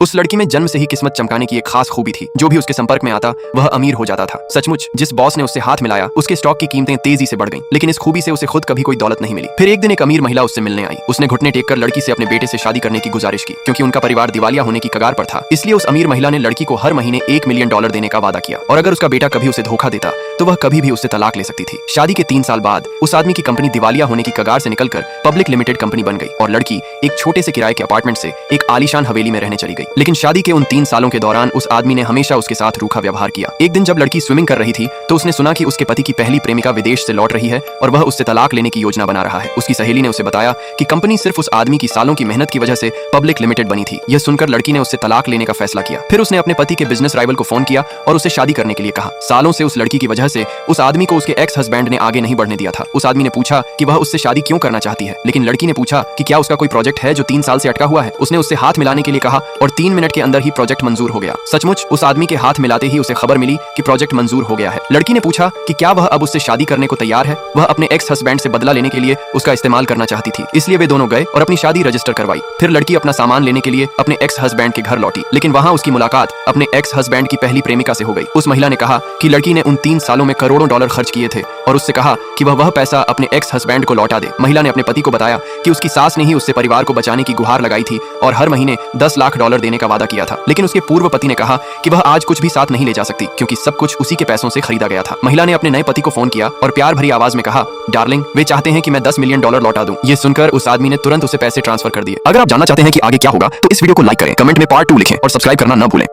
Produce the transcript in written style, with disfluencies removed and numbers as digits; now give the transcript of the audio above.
उस लड़की में जन्म से ही किस्मत चमकाने की एक खास खूबी थी। जो भी उसके संपर्क में आता वह अमीर हो जाता था। सचमुच जिस बॉस ने उससे हाथ मिलाया उसके स्टॉक की कीमतें तेजी से बढ़ गईं, लेकिन इस खूबी से उसे खुद कभी कोई दौलत नहीं मिली। फिर एक दिन एक अमीर महिला उससे मिलने आई। उसने घुटने टेक कर लड़की से अपने बेटे से शादी करने की गुजारिश की, क्योंकि उनका परिवार दिवालिया होने की कगार पर था। इसलिए उस अमीर महिला ने लड़की को हर महीने $1 मिलियन देने का वादा किया, और अगर उसका बेटा कभी उसे धोखा देता तो वह कभी भी उससे तलाक ले सकती थी। शादी के 3 साल बाद उस आदमी की कंपनी दिवालिया होने की कगार से निकलकर पब्लिक लिमिटेड कंपनी बन गई, और लड़की एक छोटे से किराए के अपार्टमेंट से एक आलीशान हवेली में रहने चली गई। लेकिन शादी के उन 3 सालों के दौरान उस आदमी ने हमेशा उसके साथ रूखा व्यवहार किया। एक दिन जब लड़की स्विमिंग कर रही थी तो उसने सुना कि उसके पति की पहली प्रेमिका विदेश से लौट रही है और वह उससे तलाक लेने की योजना बना रहा है। उसकी सहेली ने उसे बताया कि कंपनी सिर्फ उस आदमी की सालों की मेहनत की वजह से पब्लिक लिमिटेड बनी थी। यह सुनकर लड़की ने उससे तलाक लेने का फैसला किया। फिर उसने अपने पति के बिजनेस राइवल को फोन किया और उससे शादी करने के लिए कहा। सालों से उस लड़की की वजह से उस आदमी को उसके एक्स हस्बैंड ने आगे नहीं बढ़ने दिया था। उस आदमी ने पूछा कि वह उससे शादी क्यों करना चाहती है, लेकिन लड़की ने पूछा कि क्या उसका कोई प्रोजेक्ट है जो 3 साल से अटका हुआ है। उसने उससे हाथ मिलाने के लिए कहा और 3 मिनट के अंदर ही प्रोजेक्ट मंजूर हो गया। सचमुच उस आदमी के हाथ मिलाते ही उसे खबर मिली कि प्रोजेक्ट मंजूर हो गया है। लड़की ने पूछा कि क्या वह अब उससे शादी करने को तैयार है। वह अपने एक्स हस्बैंड से बदला लेने के लिए उसका इस्तेमाल करना चाहती थी, इसलिए वे दोनों गए और अपनी शादी रजिस्टर करवाई। फिर लड़की अपना सामान लेने के लिए अपने एक्स हस्बैंड के घर लौटी, लेकिन वहां उसकी मुलाकात अपने एक्स हस्बैंड की पहली प्रेमिका से हो गई। उस महिला ने कहा कि लड़की ने उन 3 सालों में करोड़ों डॉलर खर्च किए थे और उससे कहा कि वह पैसा अपने एक्स हस्बैंड को लौटा दे। महिला ने अपने पति को बताया कि उसकी सास ने ही उससे परिवार को बचाने की गुहार लगाई थी और हर महीने $10 लाख देने का वादा किया था, लेकिन उसके पूर्व पति ने कहा कि वह आज कुछ भी साथ नहीं ले जा सकती, क्योंकि सब कुछ उसी के पैसों से खरीदा गया था। महिला ने अपने नए पति को फोन किया और प्यार भरी आवाज में कहा, डार्लिंग, वे चाहते हैं कि मैं $10 मिलियन लौटा दूं। ये सुनकर उस आदमी ने तुरंत उसे पैसे ट्रांसफर कर दिए। अगर आप जानना चाहते हैं कि आगे क्या होगा तो इस वीडियो को लाइक करें, कमेंट में पार्ट 2 लिखें और सब्सक्राइब करना न भूलें।